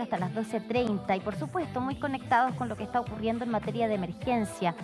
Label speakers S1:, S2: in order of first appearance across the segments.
S1: hasta las 12:30 y por supuesto muy conectados con lo que está ocurriendo en materia de emergencia.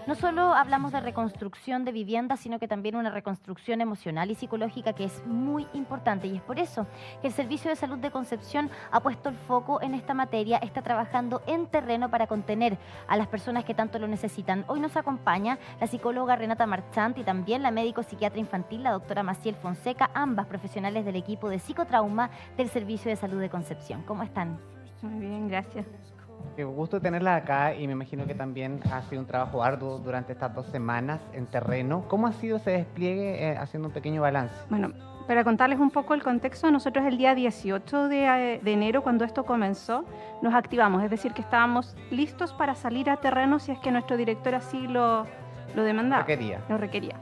S1: No solo hablamos de reconstrucción de viviendas, sino que también una reconstrucción emocional y psicológica que es muy importante, y es por eso que el Servicio de Salud de Concepción ha puesto el foco en esta materia, está trabajando en terreno para contener a las personas que tanto lo necesitan. Hoy nos acompaña la psicóloga Renata Marchant y también la médico psiquiatra infantil, la doctora Maciel Fonseca, ambas profesionales del equipo de psicotrauma del Servicio de Salud de Concepción. ¿Cómo están?
S2: Muy bien, gracias.
S3: Qué gusto tenerla acá, y me imagino que también ha sido un trabajo arduo durante estas 2 semanas en terreno. ¿Cómo ha sido ese despliegue, haciendo un pequeño balance?
S2: Bueno, para contarles un poco el contexto, nosotros el día 18 de enero, cuando esto comenzó, nos activamos, es decir, que estábamos listos para salir a terreno si es que nuestro director así lo demandaba. Lo requería.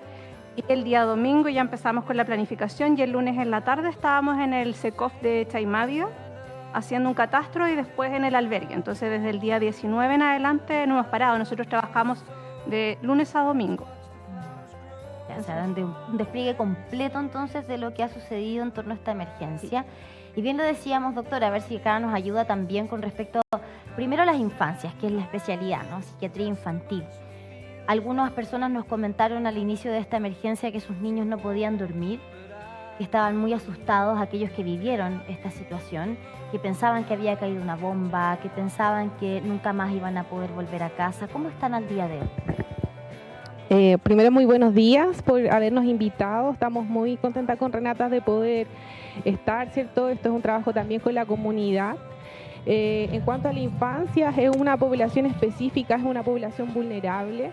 S2: Y el día domingo ya empezamos con la planificación, y el lunes en la tarde estábamos en el SECOF de Chaimavia haciendo un catastro y después en el albergue. Entonces desde el día 19 en adelante no hemos parado. Nosotros trabajamos de lunes a domingo.
S1: Ya se hablan de un despliegue completo entonces de lo que ha sucedido en torno a esta emergencia. Sí. Y bien lo decíamos, doctora, a ver si acá nos ayuda también con respecto primero a las infancias, que es la especialidad, ¿no? Psiquiatría infantil. Algunas personas nos comentaron al inicio de esta emergencia que sus niños no podían dormir, que estaban muy asustados, aquellos que vivieron esta situación, que pensaban que había caído una bomba, que pensaban que nunca más iban a poder volver a casa. ¿Cómo están al día de hoy?
S4: Primero, muy buenos días por habernos invitado. Estamos muy contentas con Renata de poder estar, ¿cierto? Esto es un trabajo también con la comunidad. En cuanto a la infancia, es una población específica, es una población vulnerable.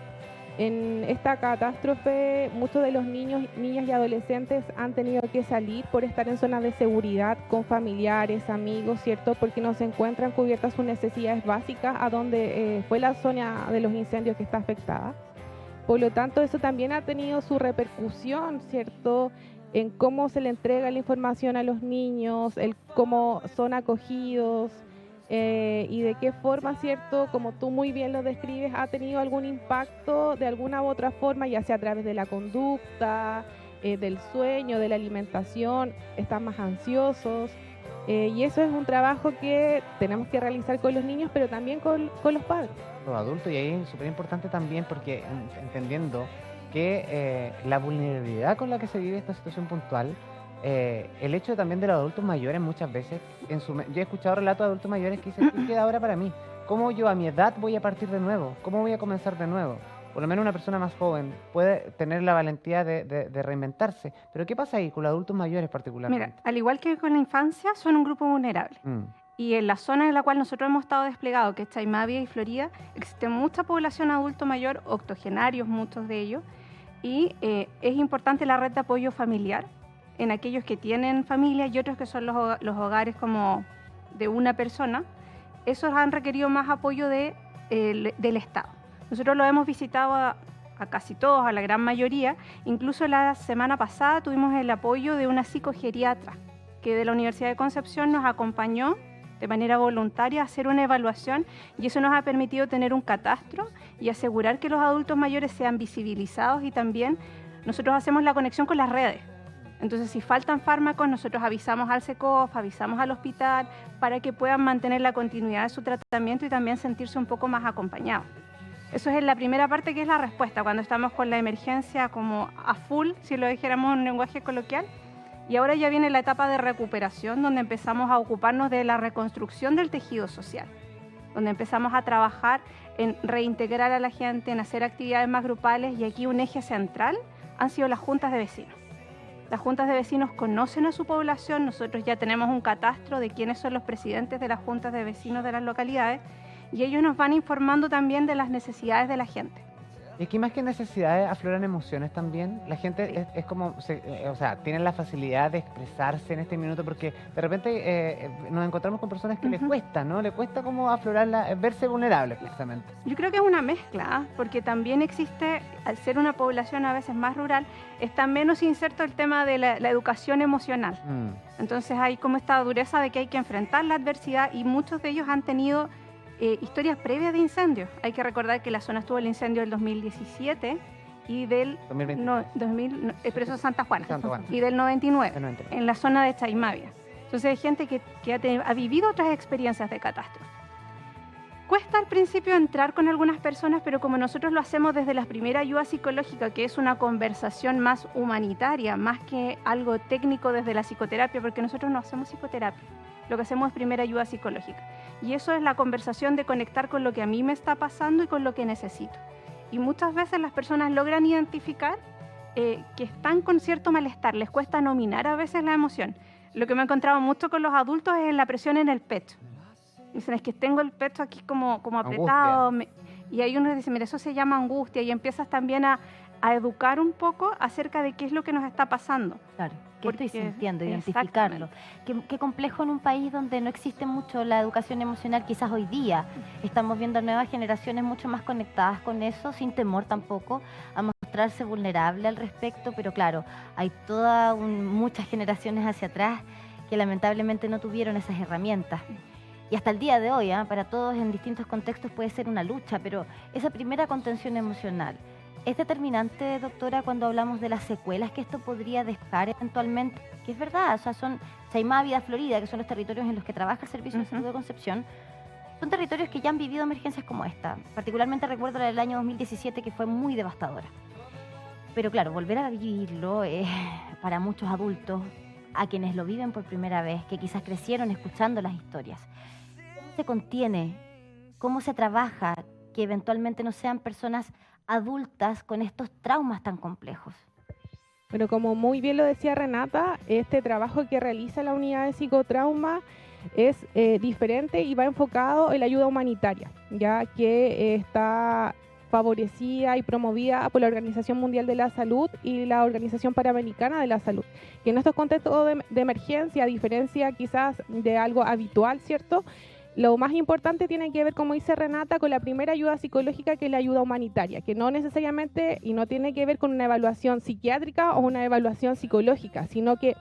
S4: En esta catástrofe, muchos de los niños, niñas y adolescentes han tenido que salir por estar en zonas de seguridad con familiares, amigos, ¿cierto? Porque no se encuentran cubiertas sus necesidades básicas a donde fue la zona de los incendios que está afectada. Por lo tanto, eso también ha tenido su repercusión, ¿cierto?, en cómo se le entrega la información a los niños, el cómo son acogidos, y de qué forma, ¿cierto?, como tú muy bien lo describes, ha tenido algún impacto de alguna u otra forma, ya sea a través de la conducta, del sueño, de la alimentación, están más ansiosos, y eso es un trabajo que tenemos que realizar con los niños, pero también con los padres.
S3: Los adultos, y ahí es súper importante también porque entendiendo que la vulnerabilidad con la que se vive esta situación puntual, el hecho también de los adultos mayores muchas veces, yo he escuchado relatos de adultos mayores que dicen, ¿qué queda ahora para mí? ¿Cómo yo a mi edad voy a partir de nuevo? ¿Cómo voy a comenzar de nuevo? Por lo menos una persona más joven puede tener la valentía de reinventarse, pero ¿qué pasa ahí con los adultos mayores particularmente?
S2: Mira, al igual que con la infancia, son un grupo vulnerable. Y en la zona en la cual nosotros hemos estado desplegados, que es Chaimavia y Florida, existe mucha población adulto mayor, octogenarios, muchos de ellos, y es importante la red de apoyo familiar en aquellos que tienen familia y otros que son los hogares como de una persona. Esos han requerido más apoyo del Estado. Nosotros lo hemos visitado a casi todos, a la gran mayoría. Incluso la semana pasada tuvimos el apoyo de una psicogeriatra que de la Universidad de Concepción nos acompañó de manera voluntaria a hacer una evaluación, y eso nos ha permitido tener un catastro y asegurar que los adultos mayores sean visibilizados, y también nosotros hacemos la conexión con las redes. Entonces, si faltan fármacos, nosotros avisamos al SECOF, avisamos al hospital para que puedan mantener la continuidad de su tratamiento y también sentirse un poco más acompañados. Eso es en la primera parte, que es la respuesta, cuando estamos con la emergencia como a full, si lo dijéramos en un lenguaje coloquial. Y ahora ya viene la etapa de recuperación, donde empezamos a ocuparnos de la reconstrucción del tejido social, donde empezamos a trabajar en reintegrar a la gente, en hacer actividades más grupales, y aquí un eje central han sido las juntas de vecinos. Las juntas de vecinos conocen a su población, nosotros ya tenemos un catastro de quiénes son los presidentes de las juntas de vecinos de las localidades, y ellos nos van informando también de las necesidades de la gente.
S3: Y aquí más que necesidades afloran emociones también. La gente es como, o sea, tienen la facilidad de expresarse en este minuto, porque de repente nos encontramos con personas que les cuesta, ¿no? Le cuesta como aflorar, verse vulnerables precisamente.
S2: Yo creo que es una mezcla, porque también existe, al ser una población a veces más rural, está menos inserto el tema de la educación emocional. Entonces hay como esta dureza de que hay que enfrentar la adversidad, y muchos de ellos han tenido historias previas de incendios. Hay que recordar que la zona estuvo el incendio del 2017 y del 2020. Pero eso es Santa Juana. Y del 99, en la zona de Chaimavia. Entonces hay gente que ha vivido otras experiencias de catástrofe. Cuesta al principio entrar con algunas personas, pero como nosotros lo hacemos desde la primera ayuda psicológica, que es una conversación más humanitaria, más que algo técnico desde la psicoterapia, porque nosotros no hacemos psicoterapia, lo que hacemos es primera ayuda psicológica. Y eso es la conversación de conectar con lo que a mí me está pasando y con lo que necesito. Y muchas veces las personas logran identificar que están con cierto malestar, les cuesta nominar a veces la emoción. Lo que me he encontrado mucho con los adultos es la presión en el pecho. Dicen, es que tengo el pecho aquí como apretado. Y ahí uno dice, mira, eso se llama angustia. Y empiezas también a educar un poco acerca de qué es lo que nos está pasando.
S1: Claro, qué estoy sintiendo, identificarlo. Qué complejo en un país donde no existe mucho la educación emocional, quizás hoy día. Estamos viendo nuevas generaciones mucho más conectadas con eso, sin temor tampoco a mostrarse vulnerable al respecto. Pero claro, hay muchas generaciones hacia atrás que lamentablemente no tuvieron esas herramientas. Y hasta el día de hoy, para todos en distintos contextos puede ser una lucha, pero esa primera contención emocional es determinante, doctora, cuando hablamos de las secuelas que esto podría dejar eventualmente, que es verdad, o sea, son Chaimavida, Florida, que son los territorios en los que trabaja el Servicio de Salud de Concepción, son territorios que ya han vivido emergencias como esta. Particularmente recuerdo la del año 2017, que fue muy devastadora. Pero claro, volver a vivirlo para muchos adultos, a quienes lo viven por primera vez, que quizás crecieron escuchando las historias. ¿Cómo se contiene? ¿Cómo se trabaja que eventualmente no sean personas adultas con estos traumas tan complejos?
S4: Bueno, como muy bien lo decía Renata, este trabajo que realiza la unidad de psicotrauma es diferente y va enfocado en la ayuda humanitaria, ya que está favorecida y promovida por la Organización Mundial de la Salud y la Organización Panamericana de la Salud, que en estos contextos de emergencia, a diferencia quizás de algo habitual, ¿cierto?, lo más importante tiene que ver, como dice Renata, con la primera ayuda psicológica, que es la ayuda humanitaria, que no necesariamente y no tiene que ver con una evaluación psiquiátrica o una evaluación psicológica, sino que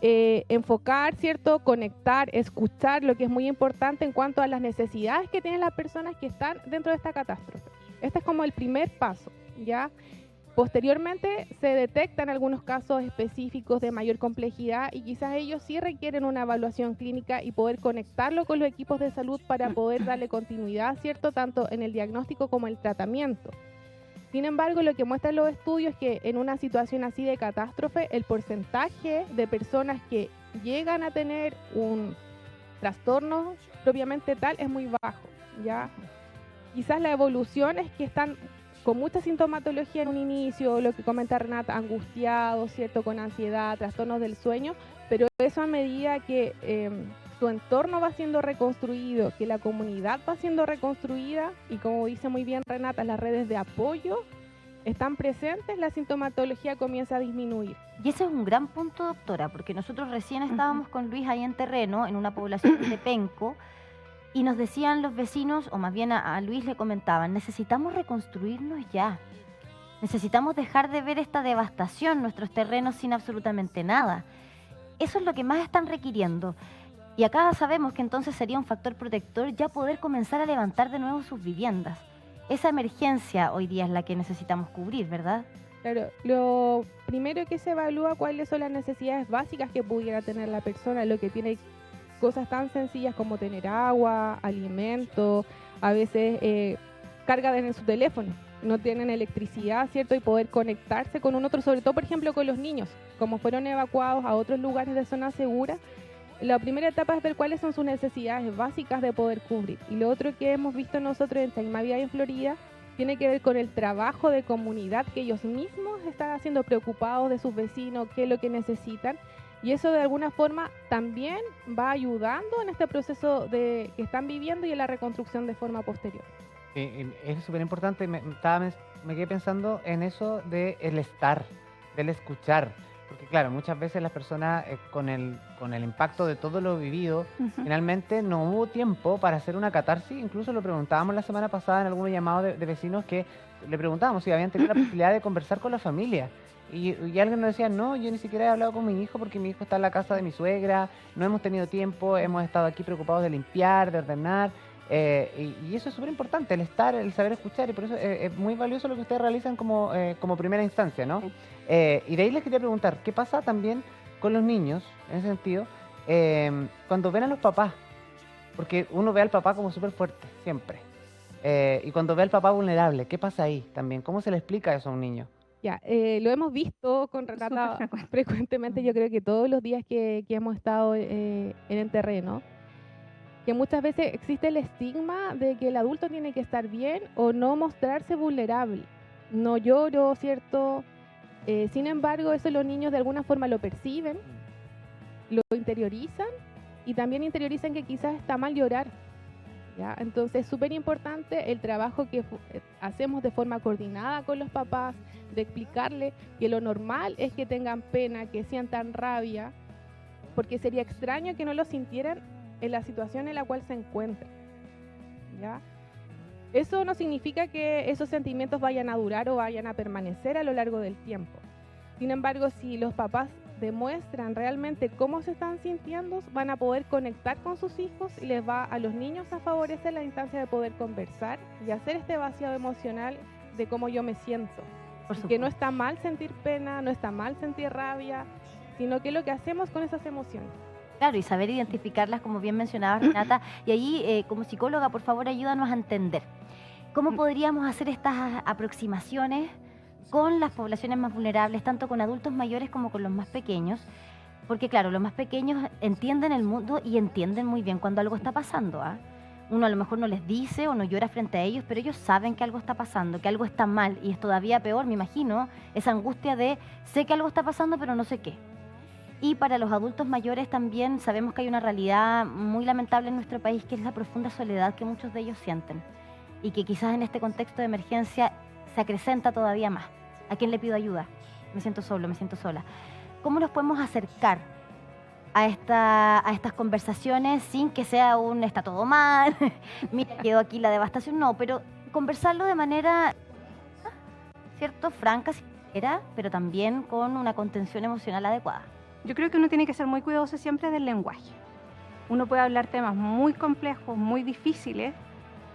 S4: enfocar, ¿cierto?, conectar, escuchar, lo que es muy importante en cuanto a las necesidades que tienen las personas que están dentro de esta catástrofe. Este es como el primer paso, ¿ya? Posteriormente se detectan algunos casos específicos de mayor complejidad y quizás ellos sí requieren una evaluación clínica y poder conectarlo con los equipos de salud para poder darle continuidad, ¿cierto?, tanto en el diagnóstico como en el tratamiento. Sin embargo, lo que muestran los estudios es que en una situación así de catástrofe, el porcentaje de personas que llegan a tener un trastorno propiamente tal es muy bajo, ¿ya? Quizás la evolución es que están con mucha sintomatología en un inicio, lo que comenta Renata, angustiados, ¿cierto?, con ansiedad, trastornos del sueño, pero eso a medida que su entorno va siendo reconstruido, que la comunidad va siendo reconstruida y, como dice muy bien Renata, las redes de apoyo están presentes, la sintomatología comienza a disminuir.
S1: Y ese es un gran punto, doctora, porque nosotros recién estábamos con Luis ahí en terreno, en una población de Penco, y nos decían los vecinos, o más bien a Luis le comentaban, necesitamos reconstruirnos ya. Necesitamos dejar de ver esta devastación, nuestros terrenos sin absolutamente nada. Eso es lo que más están requiriendo. Y acá sabemos que entonces sería un factor protector ya poder comenzar a levantar de nuevo sus viviendas. Esa emergencia hoy día es la que necesitamos cubrir, ¿verdad?
S4: Claro, lo primero que se evalúa cuáles son las necesidades básicas que pudiera tener la persona, lo que tiene cosas tan sencillas como tener agua, alimento, a veces carga en su teléfono, no tienen electricidad, ¿cierto? Y poder conectarse con un otro, sobre todo, por ejemplo, con los niños, como fueron evacuados a otros lugares de zona segura. La primera etapa es ver cuáles son sus necesidades básicas de poder cubrir. Y lo otro que hemos visto nosotros en Chaimavida y en Florida tiene que ver con el trabajo de comunidad que ellos mismos están haciendo, preocupados de sus vecinos, qué es lo que necesitan. Y eso de alguna forma también va ayudando en este proceso que están viviendo y en la reconstrucción de forma posterior.
S3: Es súper importante, me quedé pensando en eso del estar, del escuchar, porque claro, muchas veces las personas con el impacto de todo lo vivido, finalmente no hubo tiempo para hacer una catarsis. Incluso lo preguntábamos la semana pasada en algunos llamados de vecinos, que le preguntábamos si habían tenido la posibilidad de conversar con la familia. Y alguien nos decía, no, yo ni siquiera he hablado con mi hijo porque mi hijo está en la casa de mi suegra, no hemos tenido tiempo, hemos estado aquí preocupados de limpiar, de ordenar, y eso es súper importante, el estar, el saber escuchar, y por eso es muy valioso lo que ustedes realizan como primera instancia, ¿no? Y de ahí les quería preguntar, ¿qué pasa también con los niños, en ese sentido, cuando ven a los papás, porque uno ve al papá como súper fuerte, siempre. Y cuando ve al papá vulnerable, ¿qué pasa ahí también? ¿Cómo se le explica eso a un niño?
S4: Ya, lo hemos visto con Renata frecuentemente, yo creo que todos los días que hemos estado en el terreno, que muchas veces existe el estigma de que el adulto tiene que estar bien o no mostrarse vulnerable. No lloro, ¿cierto? Sin embargo, eso los niños de alguna forma lo perciben, lo interiorizan y también interiorizan que quizás está mal llorar. ¿Ya? Entonces es súper importante el trabajo que hacemos de forma coordinada con los papás, de explicarles que lo normal es que tengan pena, que sientan rabia, porque sería extraño que no lo sintieran en la situación en la cual se encuentran. ¿Ya? Eso no significa que esos sentimientos vayan a durar o vayan a permanecer a lo largo del tiempo. Sin embargo, si los papás demuestran realmente cómo se están sintiendo, van a poder conectar con sus hijos y les va a los niños a favorecer la instancia de poder conversar y hacer este vaciado emocional de cómo yo me siento. Que no está mal sentir pena, no está mal sentir rabia, sino que es lo que hacemos con esas emociones.
S1: Claro, y saber identificarlas, como bien mencionaba Renata. Y ahí, como psicóloga, por favor, ayúdanos a entender. ¿Cómo podríamos hacer estas aproximaciones con las poblaciones más vulnerables, tanto con adultos mayores como con los más pequeños? Porque, claro, los más pequeños entienden el mundo y entienden muy bien cuando algo está pasando, ¿ah? Uno a lo mejor no les dice o no llora frente a ellos, pero ellos saben que algo está pasando, que algo está mal. Y es todavía peor, me imagino, esa angustia de sé que algo está pasando, pero no sé qué. Y para los adultos mayores también sabemos que hay una realidad muy lamentable en nuestro país, que es la profunda soledad que muchos de ellos sienten. Y que quizás en este contexto de emergencia se acrecenta todavía más. ¿A quién le pido ayuda? Me siento solo, me siento sola. ¿Cómo nos podemos acercar a estas conversaciones sin que sea un está todo mal, mira, quedó aquí la devastación? No, pero conversarlo de manera, ¿cierto?, franca, sincera, pero también con una contención emocional adecuada.
S2: Yo creo que uno tiene que ser muy cuidadoso siempre del lenguaje. Uno puede hablar temas muy complejos, muy difíciles,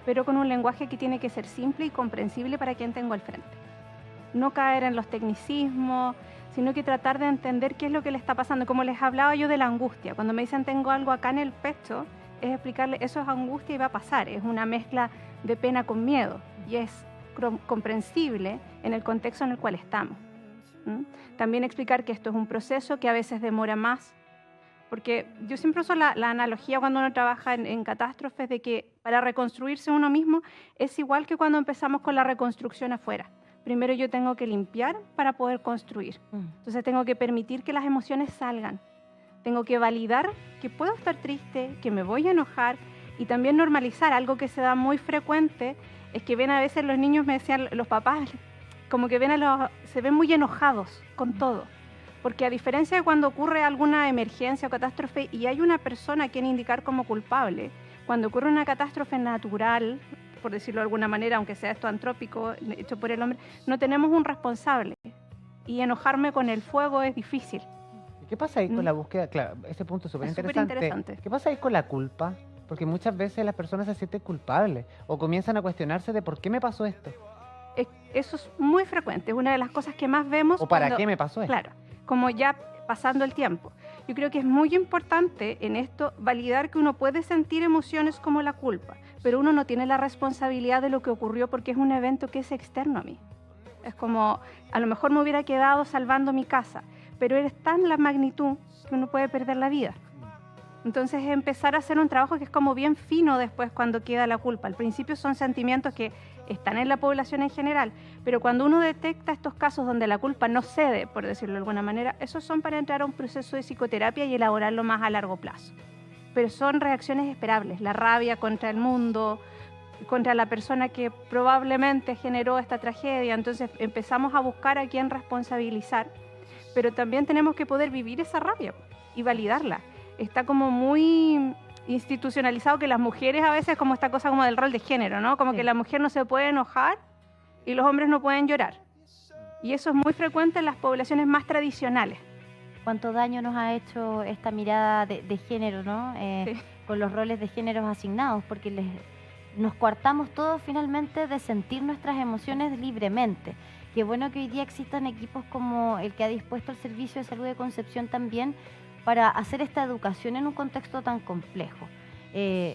S2: pero con un lenguaje que tiene que ser simple y comprensible para quien tengo al frente. No caer en los tecnicismos, sino que tratar de entender qué es lo que le está pasando. Como les hablaba yo de la angustia, cuando me dicen tengo algo acá en el pecho, es explicarle eso es angustia y va a pasar, es una mezcla de pena con miedo y es comprensible en el contexto en el cual estamos. También explicar que esto es un proceso que a veces demora más, porque yo siempre uso la analogía cuando uno trabaja en catástrofes de que para reconstruirse uno mismo es igual que cuando empezamos con la reconstrucción afuera. Primero yo tengo que limpiar para poder construir. Entonces tengo que permitir que las emociones salgan. Tengo que validar que puedo estar triste, que me voy a enojar y también normalizar. Algo que se da muy frecuente es que ven a veces los niños, me decían los papás, como que se ven muy enojados con todo. Porque a diferencia de cuando ocurre alguna emergencia o catástrofe y hay una persona a quien indicar como culpable, cuando ocurre una catástrofe natural, por decirlo de alguna manera, aunque sea esto antrópico, hecho por el hombre, no tenemos un responsable. Y enojarme con el fuego es difícil.
S3: ¿Qué pasa ahí con la búsqueda? Claro, ese punto es súper interesante. ¿Qué pasa ahí con la culpa? Porque muchas veces las personas se sienten culpables o comienzan a cuestionarse de por qué me pasó esto.
S2: Eso es muy frecuente, es una de las cosas que más vemos.
S3: ¿O para qué me pasó esto?
S2: Claro, como ya pasando el tiempo. Yo creo que es muy importante en esto validar que uno puede sentir emociones como la culpa, pero uno no tiene la responsabilidad de lo que ocurrió porque es un evento que es externo a mí. Es como, a lo mejor me hubiera quedado salvando mi casa, pero es tan la magnitud que uno puede perder la vida. Entonces empezar a hacer un trabajo que es como bien fino después cuando queda la culpa. Al principio son sentimientos que están en la población en general, pero cuando uno detecta estos casos donde la culpa no cede, por decirlo de alguna manera, esos son para entrar a un proceso de psicoterapia y elaborarlo más a largo plazo. Pero son reacciones esperables, la rabia contra el mundo, contra la persona que probablemente generó esta tragedia. Entonces empezamos a buscar a quién responsabilizar, pero también tenemos que poder vivir esa rabia y validarla. Está como muy institucionalizado que las mujeres a veces como esta cosa como del rol de género, ¿no? Como que la mujer no se puede enojar y los hombres no pueden llorar. Y eso es muy frecuente en las poblaciones más tradicionales.
S1: ¿Cuánto daño nos ha hecho esta mirada de género, ¿no? Sí. Con los roles de géneros asignados, porque nos coartamos todos finalmente de sentir nuestras emociones libremente. Qué bueno que hoy día existan equipos como el que ha dispuesto el Servicio de Salud de Concepción también, para hacer esta educación en un contexto tan complejo.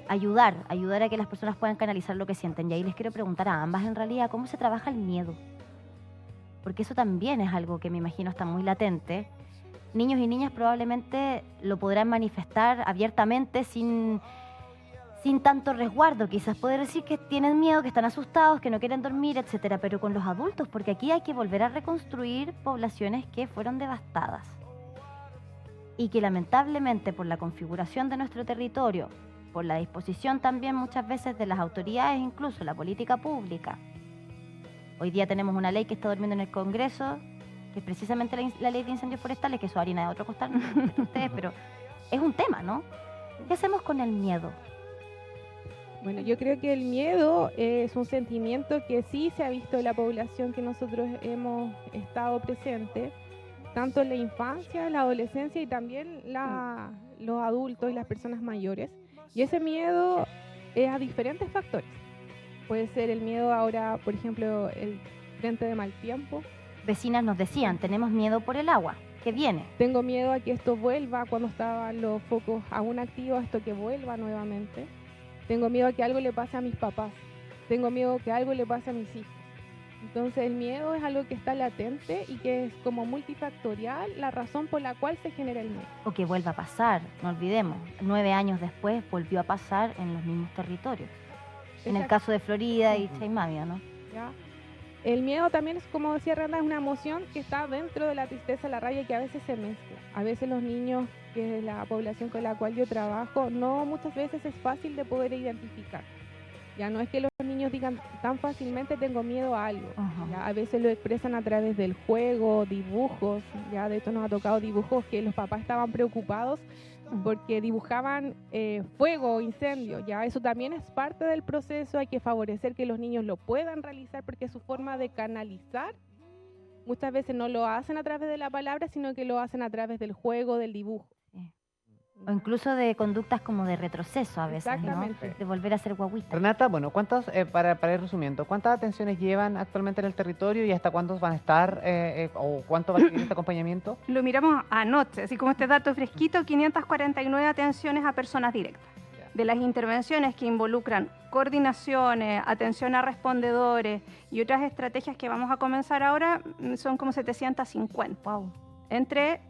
S1: Ayudar a que las personas puedan canalizar lo que sienten. Y ahí les quiero preguntar a ambas, en realidad, ¿cómo se trabaja el miedo? Porque eso también es algo que me imagino está muy latente. Niños y niñas probablemente lo podrán manifestar abiertamente sin tanto resguardo, quizás poder decir que tienen miedo, que están asustados, que no quieren dormir, etcétera, pero con los adultos, porque aquí hay que volver a reconstruir poblaciones que fueron devastadas y que lamentablemente por la configuración de nuestro territorio, por la disposición también muchas veces de las autoridades, incluso la política pública. Hoy día tenemos una ley que está durmiendo en el Congreso, que es precisamente la ley de incendios forestales, que eso es harina de otro costal, no sé ustedes, pero es un tema, ¿no? ¿Qué hacemos con el miedo?
S4: Bueno, yo creo que el miedo es un sentimiento que sí se ha visto en la población que nosotros hemos estado presentes, tanto en la infancia, la adolescencia y también los adultos y las personas mayores. Y ese miedo es a diferentes factores. Puede ser el miedo ahora, por ejemplo, el frente de mal tiempo.
S1: Vecinas nos decían, tenemos miedo por el agua, que viene.
S4: Tengo miedo a que esto vuelva cuando estaban los focos aún activos, esto que vuelva nuevamente. Tengo miedo a que algo le pase a mis papás. Tengo miedo a que algo le pase a mis hijos. Entonces el miedo es algo que está latente y que es como multifactorial la razón por la cual se genera el miedo.
S1: O que vuelva a pasar, no olvidemos. 9 años después volvió a pasar en los mismos territorios. En el caso de Florida y Chaimavia, ¿no?
S4: ¿Ya? El miedo también es, como decía Randa, es una emoción que está dentro de la tristeza, la rabia, que a veces se mezcla. A veces los niños, que es la población con la cual yo trabajo, no muchas veces es fácil de poder identificar. Ya no es que los niños digan tan fácilmente tengo miedo a algo. ¿Ya? A veces lo expresan a través del juego, dibujos. Ya de hecho nos ha tocado dibujos que los papás estaban preocupados porque dibujaban fuego, incendio. Ya eso también es parte del proceso. Hay que favorecer que los niños lo puedan realizar porque es su forma de canalizar. Muchas veces no lo hacen a través de la palabra, sino que lo hacen a través del juego, del dibujo.
S1: Sí. O incluso de conductas como de retroceso a veces,
S4: Exactamente.
S1: ¿no? De volver a ser guaguita.
S3: Renata, bueno, para ir resumiendo, ¿cuántas atenciones llevan actualmente en el territorio y hasta cuándo van a estar o cuánto va a seguir este acompañamiento?
S2: Lo miramos anoche, así como este dato fresquito, 549 atenciones a personas directas. De las intervenciones que involucran coordinaciones, atención a respondedores y otras estrategias que vamos a comenzar ahora, son como 750.
S1: Wow.
S2: Entre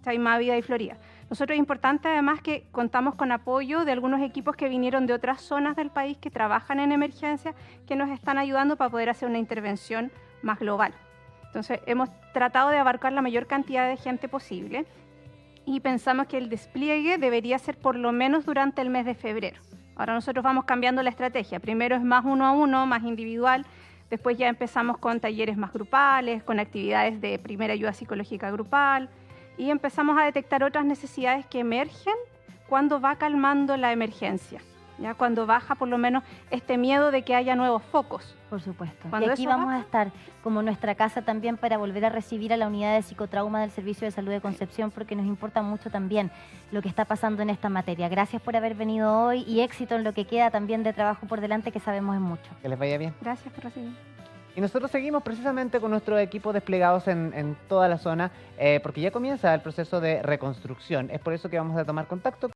S2: Chaimavia y Florida. Nosotros es importante además que contamos con apoyo de algunos equipos que vinieron de otras zonas del país que trabajan en emergencia, que nos están ayudando para poder hacer una intervención más global. Entonces hemos tratado de abarcar la mayor cantidad de gente posible y pensamos que el despliegue debería ser por lo menos durante el mes de febrero. Ahora nosotros vamos cambiando la estrategia. Primero es más 1 a 1, más individual. Después ya empezamos con talleres más grupales, con actividades de primera ayuda psicológica grupal. Y empezamos a detectar otras necesidades que emergen cuando va calmando la emergencia, ¿ya? Cuando baja por lo menos este miedo de que haya nuevos focos.
S1: Por supuesto.
S2: Cuando
S1: Y aquí
S2: eso
S1: vamos
S2: baja,
S1: a estar como nuestra casa también para volver a recibir a la unidad de psicotrauma del Servicio de Salud de Concepción, porque nos importa mucho también lo que está pasando en esta materia. Gracias por haber venido hoy y éxito en lo que queda también de trabajo por delante, que sabemos es mucho.
S3: Que les vaya bien.
S2: Gracias por recibir.
S3: Y nosotros seguimos precisamente con nuestro equipo desplegados en toda la zona, porque ya comienza el proceso de reconstrucción. Es por eso que vamos a tomar contacto